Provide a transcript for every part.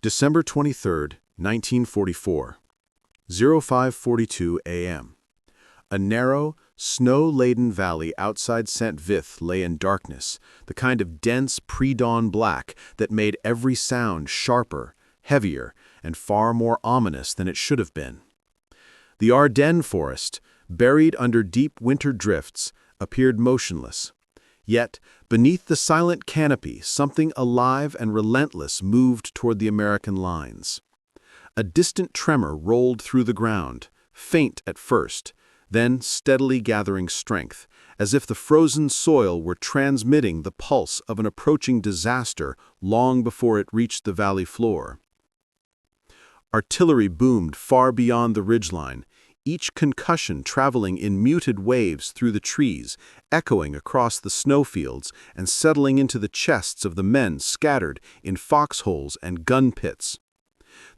December 23, 1944, 05:42 a.m. A narrow, snow-laden valley outside St. Vith lay in darkness, the kind of dense pre-dawn black that made every sound sharper, heavier, and far more ominous than it should have been. The Ardennes forest, buried under deep winter drifts, appeared motionless. Yet, beneath the silent canopy, something alive and relentless moved toward the American lines. A distant tremor rolled through the ground, faint at first, then steadily gathering strength, as if the frozen soil were transmitting the pulse of an approaching disaster long before it reached the valley floor. Artillery boomed far beyond the ridgeline, each concussion traveling in muted waves through the trees, echoing across the snowfields and settling into the chests of the men scattered in foxholes and gun pits.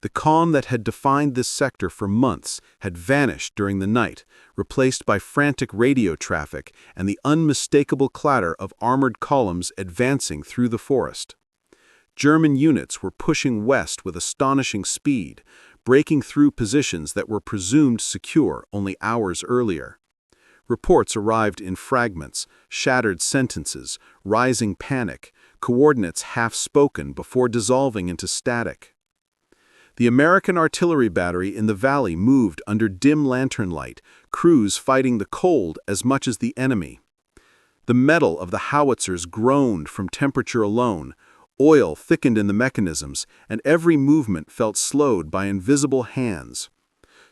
The calm that had defined this sector for months had vanished during the night, replaced by frantic radio traffic and the unmistakable clatter of armored columns advancing through the forest. German units were pushing west with astonishing speed, breaking through positions that were presumed secure only hours earlier. Reports arrived in fragments, shattered sentences, rising panic, coordinates half-spoken before dissolving into static. The American artillery battery in the valley moved under dim lantern light, crews fighting the cold as much as the enemy. The metal of the howitzers groaned from temperature alone. Oil thickened in the mechanisms, and every movement felt slowed by invisible hands.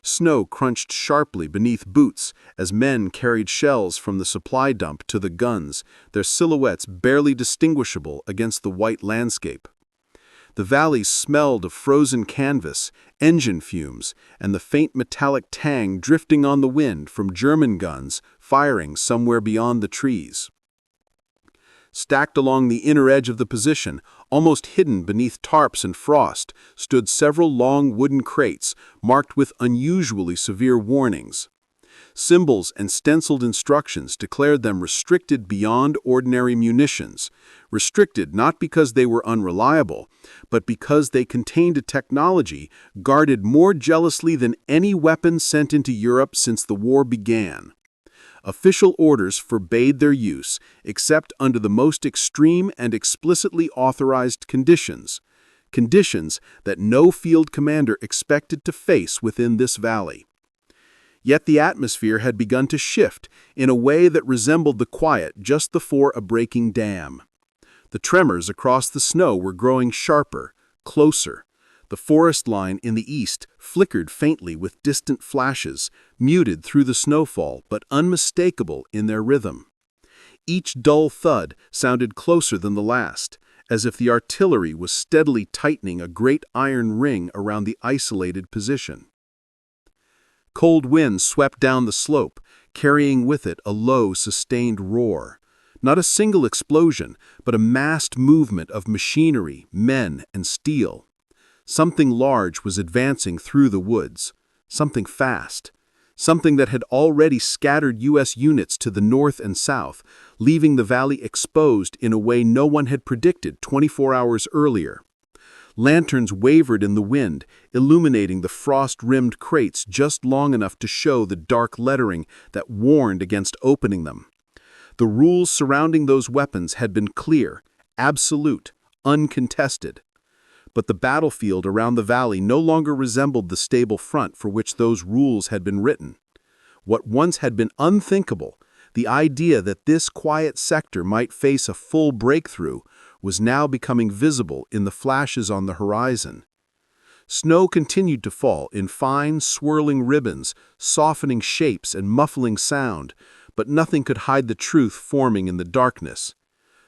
Snow crunched sharply beneath boots as men carried shells from the supply dump to the guns, their silhouettes barely distinguishable against the white landscape. The valley smelled of frozen canvas, engine fumes, and the faint metallic tang drifting on the wind from German guns firing somewhere beyond the trees. Stacked along the inner edge of the position, almost hidden beneath tarps and frost, stood several long wooden crates marked with unusually severe warnings. Symbols and stenciled instructions declared them restricted beyond ordinary munitions, restricted not because they were unreliable, but because they contained a technology guarded more jealously than any weapon sent into Europe since the war began. Official orders forbade their use, except under the most extreme and explicitly authorized conditions that no field commander expected to face within this valley. Yet the atmosphere had begun to shift in a way that resembled the quiet just before a breaking dam. The tremors across the snow were growing sharper, closer. The forest line in the east flickered faintly with distant flashes, muted through the snowfall but unmistakable in their rhythm. Each dull thud sounded closer than the last, as if the artillery was steadily tightening a great iron ring around the isolated position. Cold winds swept down the slope, carrying with it a low, sustained roar. Not a single explosion, but a massed movement of machinery, men, and steel. Something large was advancing through the woods, something fast, something that had already scattered U.S. units to the north and south, leaving the valley exposed in a way no one had predicted 24 hours earlier. Lanterns wavered in the wind, illuminating the frost-rimmed crates just long enough to show the dark lettering that warned against opening them. The rules surrounding those weapons had been clear, absolute, uncontested. But the battlefield around the valley no longer resembled the stable front for which those rules had been written. What once had been unthinkable, the idea that this quiet sector might face a full breakthrough, was now becoming visible in the flashes on the horizon. Snow continued to fall in fine, swirling ribbons, softening shapes and muffling sound, but nothing could hide the truth forming in the darkness.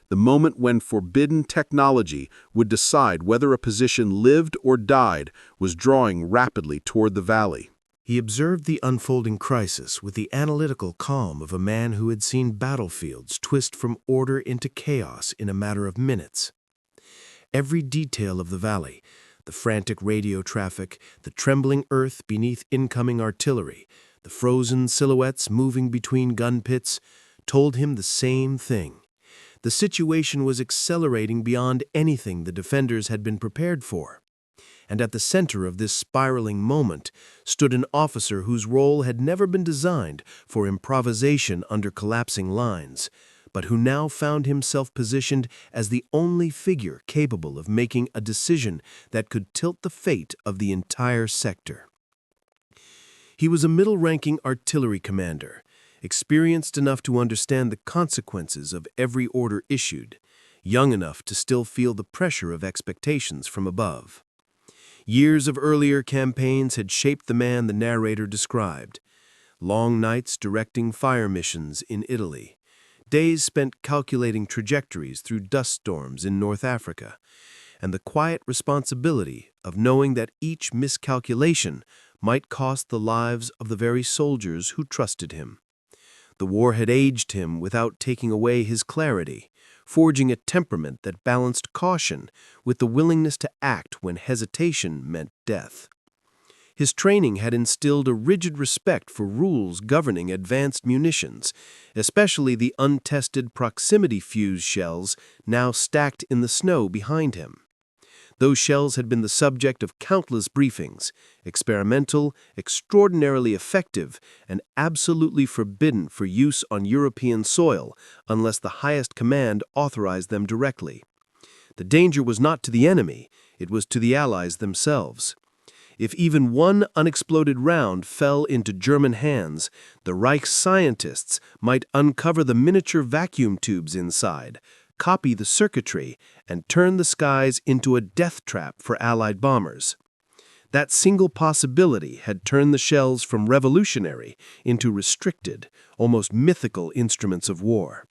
The moment when forbidden technology would decide whether a position lived or died was drawing rapidly toward the valley. He observed the unfolding crisis with the analytical calm of a man who had seen battlefields twist from order into chaos in a matter of minutes. Every detail of the valley, the frantic radio traffic, the trembling earth beneath incoming artillery, the frozen silhouettes moving between gun pits, told him the same thing. The situation was accelerating beyond anything the defenders had been prepared for. and at the center of this spiraling moment stood an officer whose role had never been designed for improvisation under collapsing lines, but who now found himself positioned as the only figure capable of making a decision that could tilt the fate of the entire sector. He was a middle-ranking artillery commander, experienced enough to understand the consequences of every order issued, young enough to still feel the pressure of expectations from above. Years of earlier campaigns had shaped the man the narrator described. Long nights directing fire missions in Italy, days spent calculating trajectories through dust storms in North Africa, and the quiet responsibility of knowing that each miscalculation might cost the lives of the very soldiers who trusted him. The war had aged him without taking away his clarity, forging a temperament that balanced caution with the willingness to act when hesitation meant death. His training had instilled a rigid respect for rules governing advanced munitions, especially the untested proximity fuse shells now stacked in the snow behind him. Those shells had been the subject of countless briefings, experimental, extraordinarily effective, and absolutely forbidden for use on European soil unless the highest command authorized them directly. The danger was not to the enemy, it was to the Allies themselves. If even one unexploded round fell into German hands, the Reich's scientists might uncover the miniature vacuum tubes inside, copy the circuitry, and turn the skies into a death trap for Allied bombers. That single possibility had turned the shells from revolutionary into restricted, almost mythical instruments of war.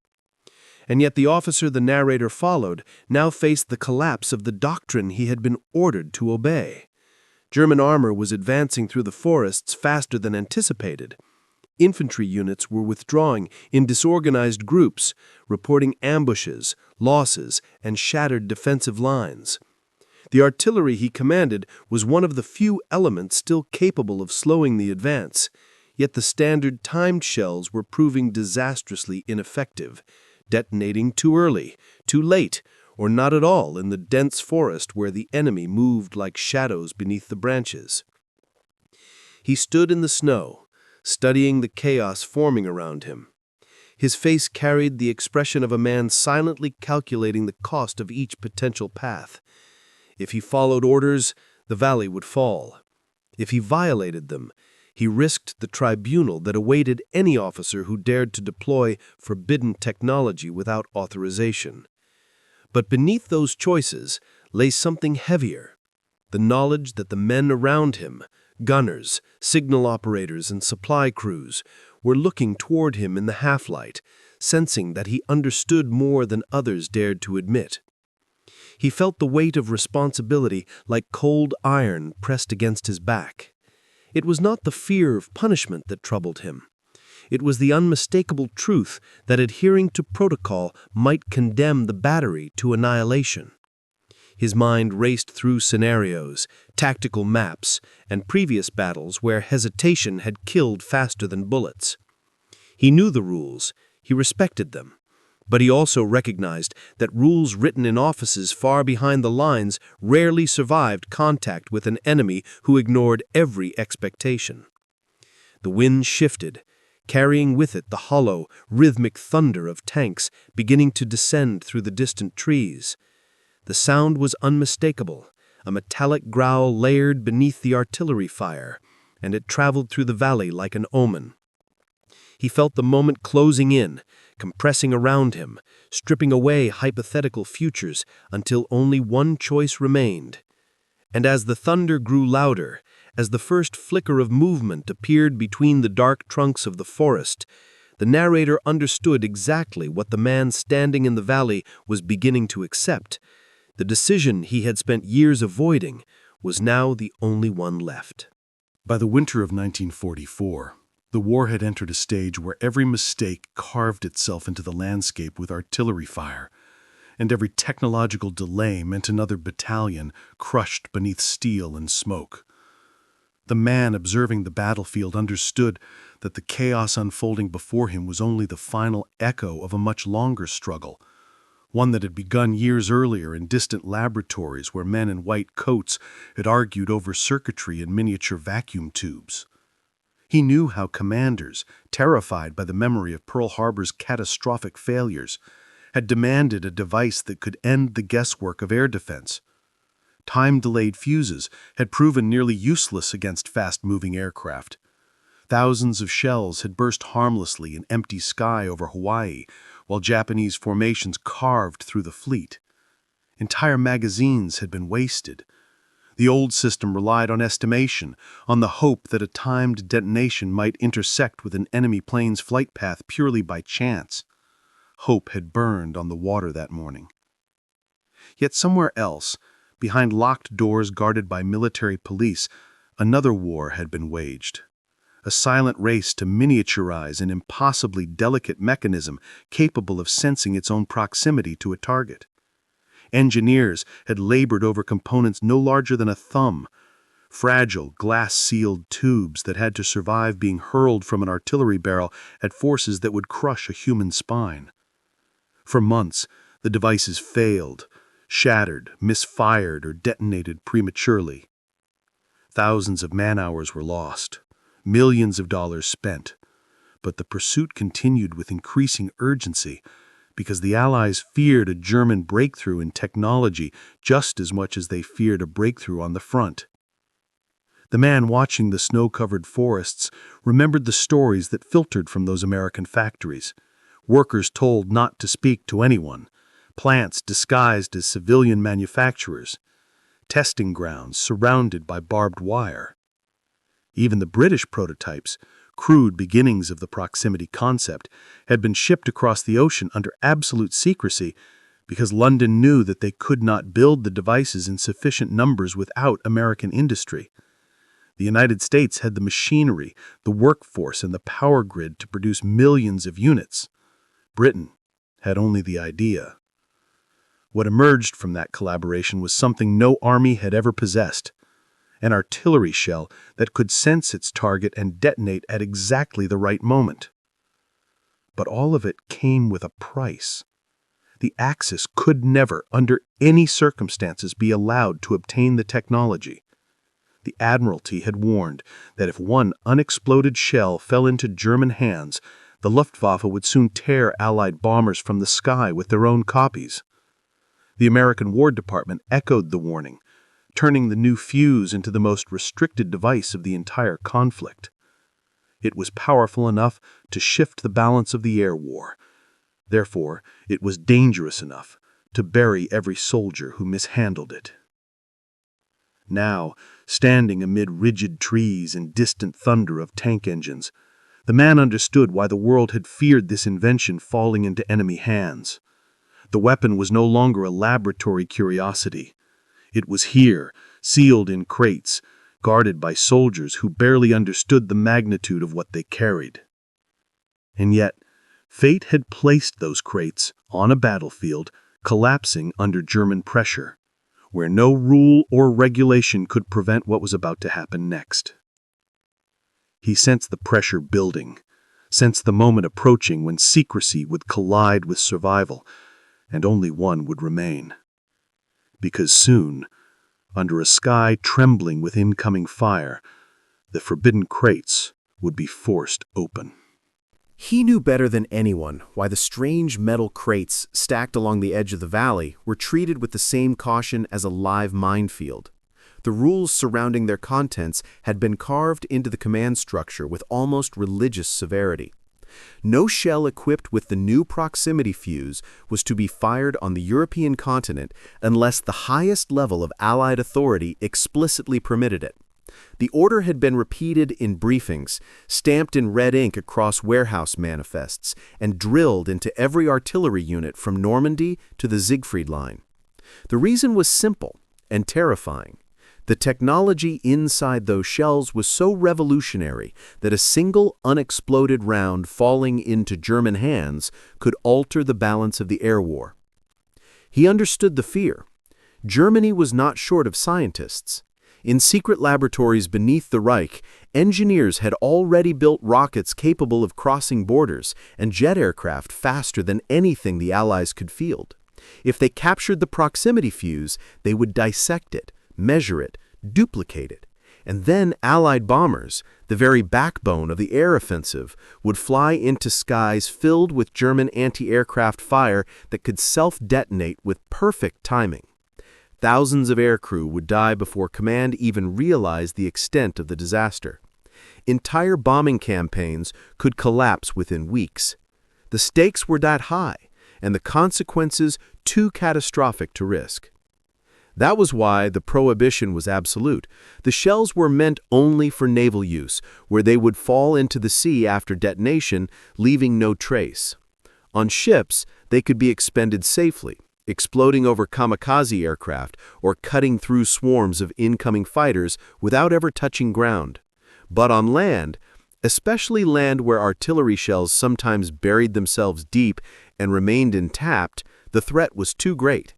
And yet the officer the narrator followed now faced the collapse of the doctrine he had been ordered to obey. German armor was advancing through the forests faster than anticipated. Infantry units were withdrawing in disorganized groups, reporting ambushes, losses, and shattered defensive lines. The artillery he commanded was one of the few elements still capable of slowing the advance, yet the standard timed shells were proving disastrously ineffective, detonating too early, too late, or not at all in the dense forest where the enemy moved like shadows beneath the branches. He stood in the snow, studying the chaos forming around him. His face carried the expression of a man silently calculating the cost of each potential path. If he followed orders, the valley would fall. If he violated them, he risked the tribunal that awaited any officer who dared to deploy forbidden technology without authorization. But beneath those choices lay something heavier, the knowledge that the men around him, gunners, signal operators, and supply crews, were looking toward him in the half-light, sensing that he understood more than others dared to admit. He felt the weight of responsibility like cold iron pressed against his back. It was not the fear of punishment that troubled him. It was the unmistakable truth that adhering to protocol might condemn the battery to annihilation. His mind raced through scenarios, tactical maps, and previous battles where hesitation had killed faster than bullets. He knew the rules, he respected them, but he also recognized that rules written in offices far behind the lines rarely survived contact with an enemy who ignored every expectation. The wind shifted, carrying with it the hollow, rhythmic thunder of tanks beginning to descend through the distant trees. The sound was unmistakable, a metallic growl layered beneath the artillery fire, and it traveled through the valley like an omen. He felt the moment closing in, compressing around him, stripping away hypothetical futures until only one choice remained. And as the thunder grew louder, as the first flicker of movement appeared between the dark trunks of the forest, the narrator understood exactly what the man standing in the valley was beginning to accept. The decision he had spent years avoiding was now the only one left. By the winter of 1944, the war had entered a stage where every mistake carved itself into the landscape with artillery fire, and every technological delay meant another battalion crushed beneath steel and smoke. The man observing the battlefield understood that the chaos unfolding before him was only the final echo of a much longer struggle, one that had begun years earlier in distant laboratories where men in white coats had argued over circuitry in miniature vacuum tubes. He knew how commanders, terrified by the memory of Pearl Harbor's catastrophic failures, had demanded a device that could end the guesswork of air defense. Time-delayed fuses had proven nearly useless against fast-moving aircraft. Thousands of shells had burst harmlessly in empty sky over Hawaii, while Japanese formations carved through the fleet. Entire magazines had been wasted. The old system relied on estimation, on the hope that a timed detonation might intersect with an enemy plane's flight path purely by chance. Hope had burned on the water that morning. Yet somewhere else, behind locked doors guarded by military police, another war had been waged. A silent race to miniaturize an impossibly delicate mechanism capable of sensing its own proximity to a target. Engineers had labored over components no larger than a thumb, fragile, glass-sealed tubes that had to survive being hurled from an artillery barrel at forces that would crush a human spine. For months, the devices failed, shattered, misfired, or detonated prematurely. Thousands of man-hours were lost, millions of dollars spent, but the pursuit continued with increasing urgency because the Allies feared a German breakthrough in technology just as much as they feared a breakthrough on the front. The man watching the snow-covered forests remembered the stories that filtered from those American factories. Workers told not to speak to anyone, plants disguised as civilian manufacturers, testing grounds surrounded by barbed wire. Even the British prototypes, crude beginnings of the proximity concept, had been shipped across the ocean under absolute secrecy because London knew that they could not build the devices in sufficient numbers without American industry. The United States had the machinery, the workforce, and the power grid to produce millions of units. Britain had only the idea. What emerged from that collaboration was something no army had ever possessed: an artillery shell that could sense its target and detonate at exactly the right moment. But all of it came with a price. The Axis could never, under any circumstances, be allowed to obtain the technology. The Admiralty had warned that if one unexploded shell fell into German hands, the Luftwaffe would soon tear Allied bombers from the sky with their own copies. The American War Department echoed the warning, turning the new fuse into the most restricted device of the entire conflict. It was powerful enough to shift the balance of the air war. Therefore, it was dangerous enough to bury every soldier who mishandled it. Now, standing amid rigid trees and distant thunder of tank engines, the man understood why the world had feared this invention falling into enemy hands. The weapon was no longer a laboratory curiosity. It was here, sealed in crates, guarded by soldiers who barely understood the magnitude of what they carried. And yet, fate had placed those crates on a battlefield, collapsing under German pressure, where no rule or regulation could prevent what was about to happen next. He sensed the pressure building, sensed the moment approaching when secrecy would collide with survival, and only one would remain. Because soon, under a sky trembling with incoming fire, the forbidden crates would be forced open. He knew better than anyone why the strange metal crates stacked along the edge of the valley were treated with the same caution as a live minefield. The rules surrounding their contents had been carved into the command structure with almost religious severity. No shell equipped with the new proximity fuse was to be fired on the European continent unless the highest level of Allied authority explicitly permitted it. The order had been repeated in briefings, stamped in red ink across warehouse manifests, and drilled into every artillery unit from Normandy to the Siegfried Line. The reason was simple and terrifying. The technology inside those shells was so revolutionary that a single unexploded round falling into German hands could alter the balance of the air war. He understood the fear. Germany was not short of scientists. In secret laboratories beneath the Reich, engineers had already built rockets capable of crossing borders and jet aircraft faster than anything the Allies could field. If they captured the proximity fuse, they would dissect it, measure it, duplicate it, and then Allied bombers, the very backbone of the air offensive, would fly into skies filled with German anti-aircraft fire that could self-detonate with perfect timing. Thousands of aircrew would die before command even realized the extent of the disaster. Entire bombing campaigns could collapse within weeks. The stakes were that high, and the consequences too catastrophic to risk. That was why the prohibition was absolute. The shells were meant only for naval use, where they would fall into the sea after detonation, leaving no trace. On ships, they could be expended safely, exploding over kamikaze aircraft or cutting through swarms of incoming fighters without ever touching ground. But on land, especially land where artillery shells sometimes buried themselves deep and remained intact, the threat was too great.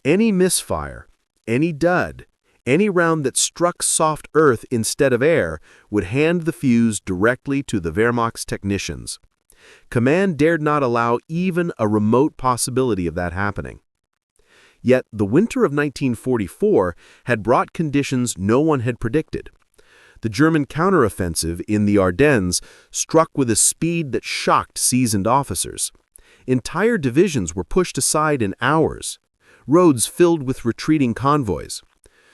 Any misfire, any dud, any round that struck soft earth instead of air would hand the fuse directly to the Wehrmacht's technicians. Command dared not allow even a remote possibility of that happening. Yet the winter of 1944 had brought conditions no one had predicted. The German counteroffensive in the Ardennes struck with a speed that shocked seasoned officers. Entire divisions were pushed aside in hours. Roads filled with retreating convoys.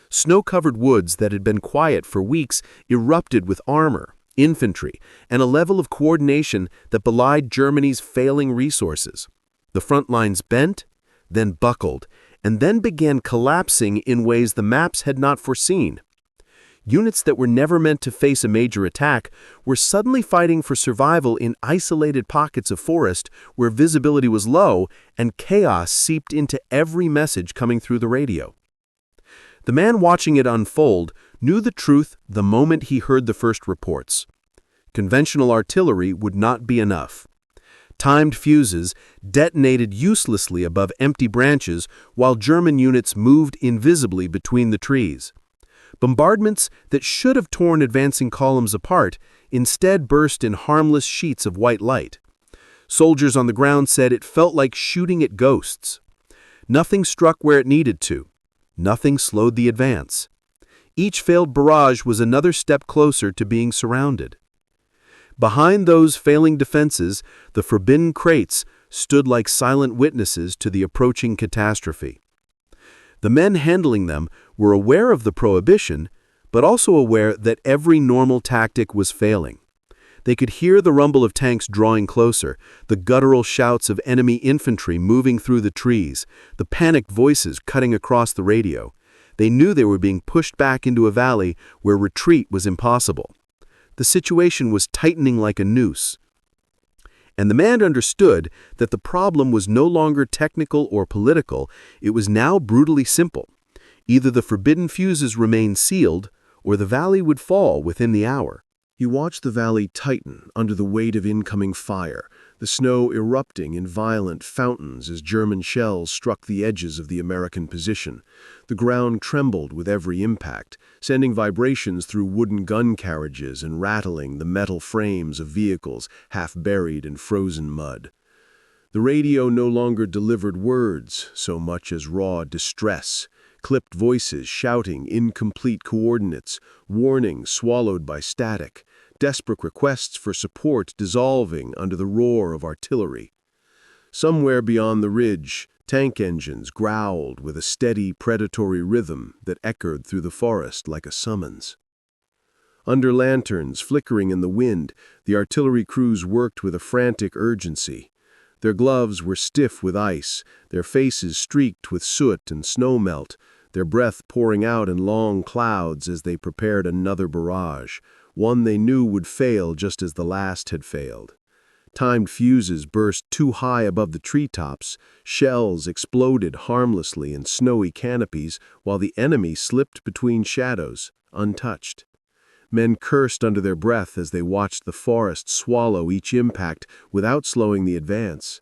Snow-covered woods that had been quiet for weeks erupted with armor, infantry, and a level of coordination that belied Germany's failing resources. The front lines bent, then buckled, and then began collapsing in ways the maps had not foreseen. Units that were never meant to face a major attack were suddenly fighting for survival in isolated pockets of forest where visibility was low and chaos seeped into every message coming through the radio. The man watching it unfold knew the truth the moment he heard the first reports. Conventional artillery would not be enough. Timed fuses detonated uselessly above empty branches while German units moved invisibly between the trees. Bombardments that should have torn advancing columns apart instead burst in harmless sheets of white light. Soldiers on the ground said it felt like shooting at ghosts. Nothing struck where it needed to. Nothing slowed the advance. Each failed barrage was another step closer to being surrounded. Behind those failing defenses, the forbidden crates stood like silent witnesses to the approaching catastrophe. The men handling them were aware of the prohibition, but also aware that every normal tactic was failing. They could hear the rumble of tanks drawing closer, the guttural shouts of enemy infantry moving through the trees, the panicked voices cutting across the radio. They knew they were being pushed back into a valley where retreat was impossible. The situation was tightening like a noose. And the man understood that the problem was no longer technical or political, it was now brutally simple. Either the forbidden fuses remained sealed, or the valley would fall within the hour. He watched the valley tighten under the weight of incoming fire, the snow erupting in violent fountains as German shells struck the edges of the American position. The ground trembled with every impact, sending vibrations through wooden gun carriages and rattling the metal frames of vehicles half buried in frozen mud. The radio no longer delivered words so much as raw distress, clipped voices shouting incomplete coordinates, warnings swallowed by static, desperate requests for support dissolving under the roar of artillery. Somewhere beyond the ridge, tank engines growled with a steady predatory rhythm that echoed through the forest like a summons. Under lanterns flickering in the wind, the artillery crews worked with a frantic urgency. Their gloves were stiff with ice, their faces streaked with soot and snowmelt, their breath pouring out in long clouds as they prepared another barrage, one they knew would fail just as the last had failed. Timed fuses burst too high above the treetops, shells exploded harmlessly in snowy canopies while the enemy slipped between shadows, untouched. Men cursed under their breath as they watched the forest swallow each impact without slowing the advance.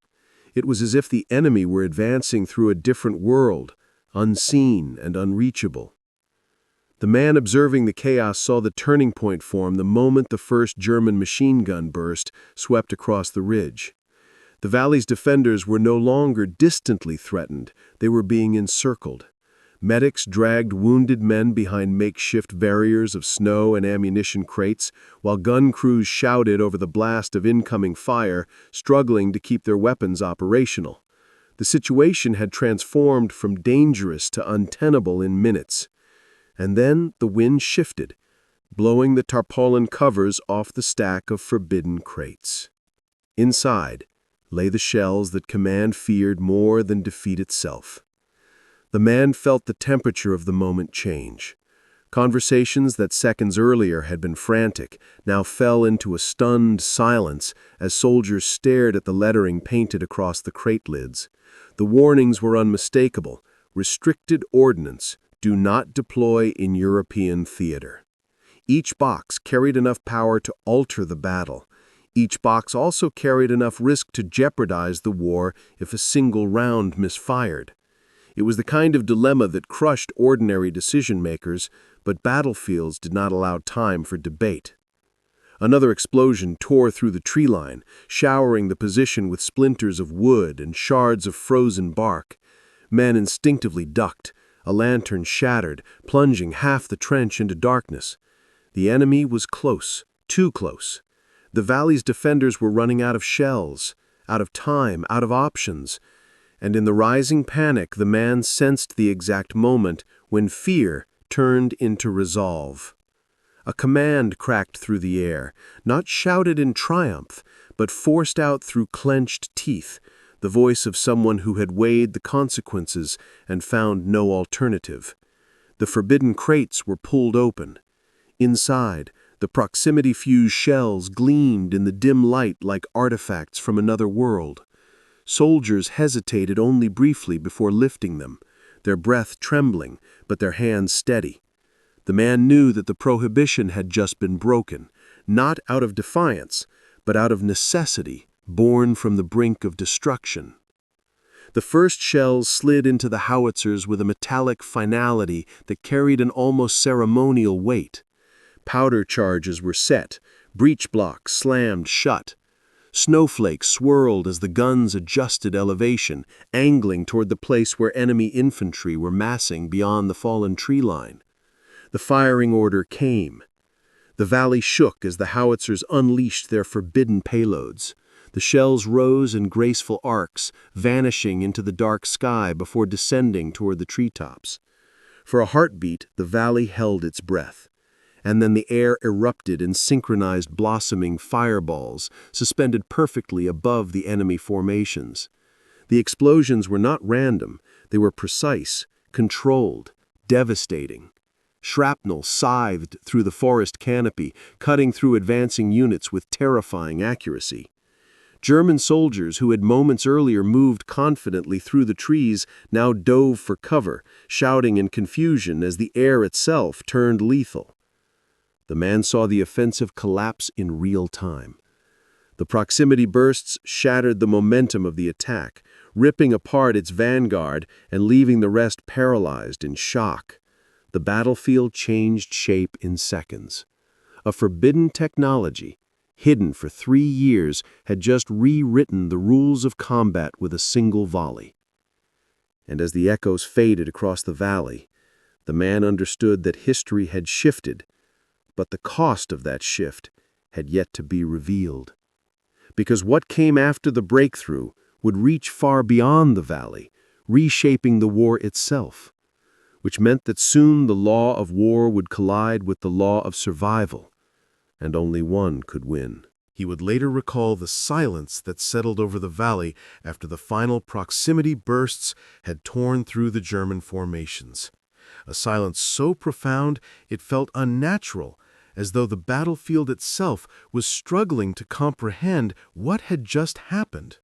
It was as if the enemy were advancing through a different world, unseen and unreachable. The man observing the chaos saw the turning point form the moment the first German machine gun burst swept across the ridge. The valley's defenders were no longer distantly threatened, they were being encircled. Medics dragged wounded men behind makeshift barriers of snow and ammunition crates, while gun crews shouted over the blast of incoming fire, struggling to keep their weapons operational. The situation had transformed from dangerous to untenable in minutes. And then the wind shifted, blowing the tarpaulin covers off the stack of forbidden crates. Inside lay the shells that command feared more than defeat itself. The man felt the temperature of the moment change. Conversations that seconds earlier had been frantic now fell into a stunned silence as soldiers stared at the lettering painted across the crate lids. The warnings were unmistakable. Restricted ordnance, do not deploy in European theater. Each box carried enough power to alter the battle. Each box also carried enough risk to jeopardize the war if a single round misfired. It was the kind of dilemma that crushed ordinary decision-makers, but battlefields did not allow time for debate. Another explosion tore through the tree line, showering the position with splinters of wood and shards of frozen bark. Men instinctively ducked, a lantern shattered, plunging half the trench into darkness. The enemy was close, too close. The valley's defenders were running out of shells, out of time, out of options. And in the rising panic, the man sensed the exact moment when fear turned into resolve. A command cracked through the air, not shouted in triumph, but forced out through clenched teeth, the voice of someone who had weighed the consequences and found no alternative. The forbidden crates were pulled open. Inside, the proximity-fused shells gleamed in the dim light like artifacts from another world. Soldiers hesitated only briefly before lifting them, their breath trembling, but their hands steady. The man knew that the prohibition had just been broken, not out of defiance, but out of necessity, born from the brink of destruction. The first shells slid into the howitzers with a metallic finality that carried an almost ceremonial weight. Powder charges were set, breech blocks slammed shut. Snowflakes swirled as the guns adjusted elevation, angling toward the place where enemy infantry were massing beyond the fallen tree line. The firing order came. The valley shook as the howitzers unleashed their forbidden payloads. The shells rose in graceful arcs, vanishing into the dark sky before descending toward the treetops. For a heartbeat, the valley held its breath. And then the air erupted in synchronized blossoming fireballs, suspended perfectly above the enemy formations. The explosions were not random, they were precise, controlled, devastating. Shrapnel scythed through the forest canopy, cutting through advancing units with terrifying accuracy. German soldiers who had moments earlier moved confidently through the trees now dove for cover, shouting in confusion as the air itself turned lethal. The man saw the offensive collapse in real time. The proximity bursts shattered the momentum of the attack, ripping apart its vanguard and leaving the rest paralyzed in shock. The battlefield changed shape in seconds. A forbidden technology, hidden for 3 years, had just rewritten the rules of combat with a single volley. And as the echoes faded across the valley, the man understood that history had shifted, but the cost of that shift had yet to be revealed. Because what came after the breakthrough would reach far beyond the valley, reshaping the war itself, which meant that soon the law of war would collide with the law of survival, and only one could win. He would later recall the silence that settled over the valley after the final proximity bursts had torn through the German formations. A silence so profound it felt unnatural, as though the battlefield itself was struggling to comprehend what had just happened.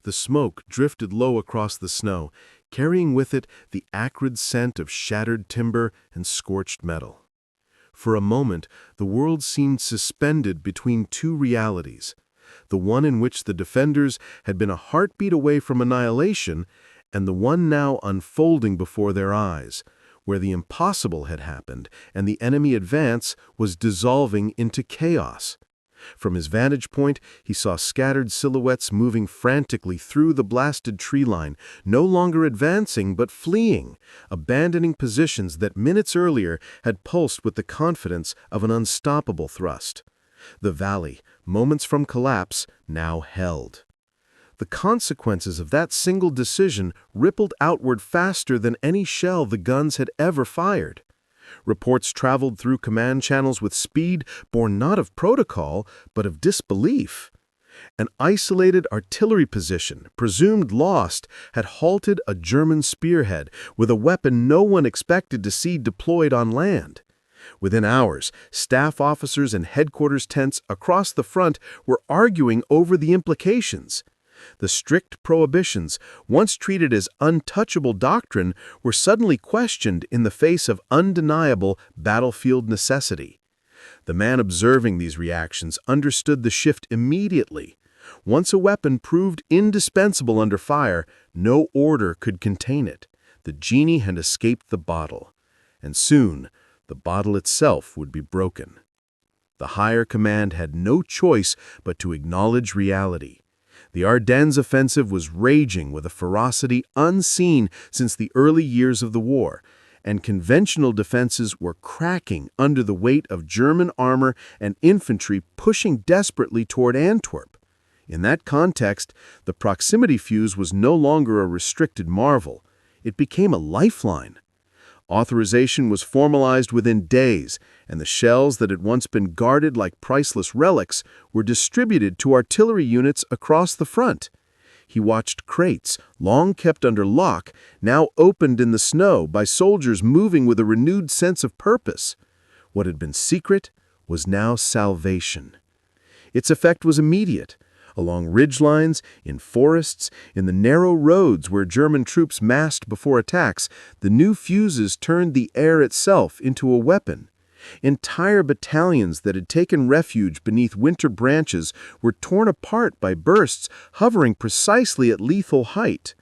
The smoke drifted low across the snow, carrying with it the acrid scent of shattered timber and scorched metal. For a moment, the world seemed suspended between two realities, the one in which the defenders had been a heartbeat away from annihilation, and the one now unfolding before their eyes, where the impossible had happened and the enemy advance was dissolving into chaos. From his vantage point, he saw scattered silhouettes moving frantically through the blasted tree line, no longer advancing but fleeing, abandoning positions that minutes earlier had pulsed with the confidence of an unstoppable thrust. The valley, moments from collapse, now held. The consequences of that single decision rippled outward faster than any shell the guns had ever fired. Reports traveled through command channels with speed born not of protocol, but of disbelief. An isolated artillery position, presumed lost, had halted a German spearhead with a weapon no one expected to see deployed on land. Within hours, staff officers and headquarters tents across the front were arguing over the implications. The strict prohibitions, once treated as untouchable doctrine, were suddenly questioned in the face of undeniable battlefield necessity. The man observing these reactions understood the shift immediately. Once a weapon proved indispensable under fire, no order could contain it. The genie had escaped the bottle, and soon the bottle itself would be broken. The higher command had no choice but to acknowledge reality. The Ardennes offensive was raging with a ferocity unseen since the early years of the war, and conventional defenses were cracking under the weight of German armor and infantry pushing desperately toward Antwerp. In that context, the proximity fuse was no longer a restricted marvel. It became a lifeline. Authorization was formalized within days, and the shells that had once been guarded like priceless relics were distributed to artillery units across the front. He watched crates, long kept under lock, now opened in the snow by soldiers moving with a renewed sense of purpose. What had been secret was now salvation. Its effect was immediate. Along ridgelines, in forests, in the narrow roads where German troops massed before attacks, the new fuses turned the air itself into a weapon. Entire battalions that had taken refuge beneath winter branches were torn apart by bursts hovering precisely at lethal height.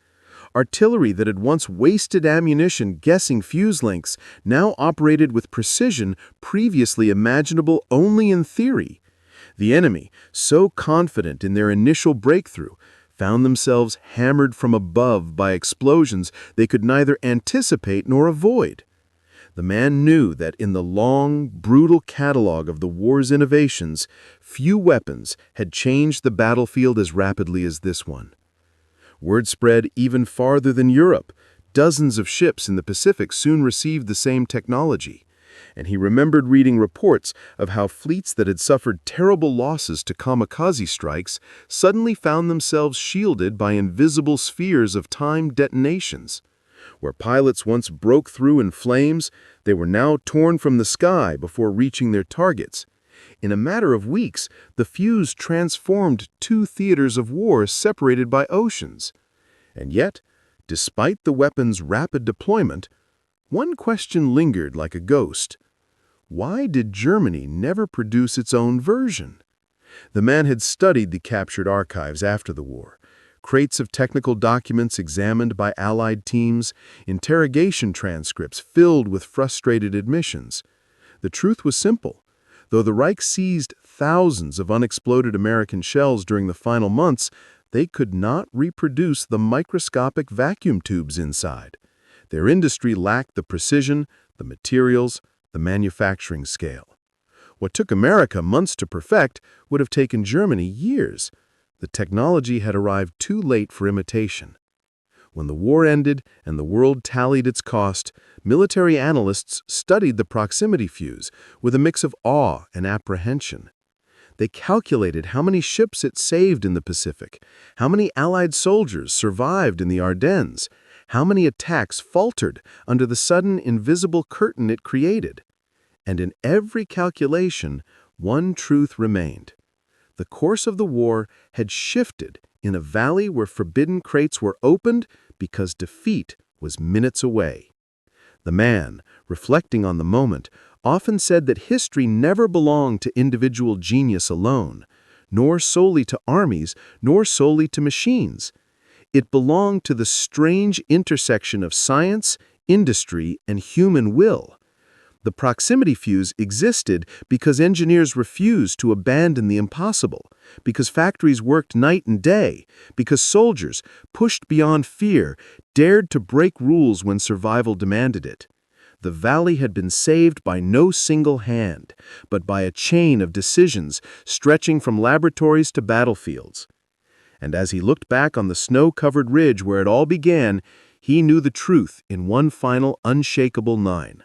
Artillery that had once wasted ammunition guessing fuse lengths now operated with precision previously imaginable only in theory. The enemy, so confident in their initial breakthrough, found themselves hammered from above by explosions they could neither anticipate nor avoid. The man knew that in the long, brutal catalog of the war's innovations, few weapons had changed the battlefield as rapidly as this one. Word spread even farther than Europe. Dozens of ships in the Pacific soon received the same technology. And he remembered reading reports of how fleets that had suffered terrible losses to kamikaze strikes suddenly found themselves shielded by invisible spheres of timed detonations. Where pilots once broke through in flames, they were now torn from the sky before reaching their targets. In a matter of weeks, the fuse transformed two theaters of war separated by oceans. And yet, despite the weapon's rapid deployment, one question lingered like a ghost. Why did Germany never produce its own version? The man had studied the captured archives after the war. Crates of technical documents examined by Allied teams, interrogation transcripts filled with frustrated admissions. The truth was simple. Though the Reich seized thousands of unexploded American shells during the final months, they could not reproduce the microscopic vacuum tubes inside. Their industry lacked the precision, the materials, the manufacturing scale. What took America months to perfect would have taken Germany years. The technology had arrived too late for imitation. When the war ended and the world tallied its cost, military analysts studied the proximity fuse with a mix of awe and apprehension. They calculated how many ships it saved in the Pacific, how many Allied soldiers survived in the Ardennes, how many attacks faltered under the sudden invisible curtain it created. And in every calculation, one truth remained. The course of the war had shifted in a valley where forbidden crates were opened because defeat was minutes away. The man, reflecting on the moment, often said that history never belonged to individual genius alone, nor solely to armies, nor solely to machines. It belonged to the strange intersection of science, industry, and human will. The proximity fuse existed because engineers refused to abandon the impossible, because factories worked night and day, because soldiers, pushed beyond fear, dared to break rules when survival demanded it. The valley had been saved by no single hand, but by a chain of decisions stretching from laboratories to battlefields. And as he looked back on the snow-covered ridge where it all began, he knew the truth in one final unshakable line.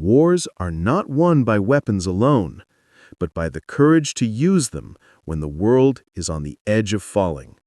Wars are not won by weapons alone, but by the courage to use them when the world is on the edge of falling.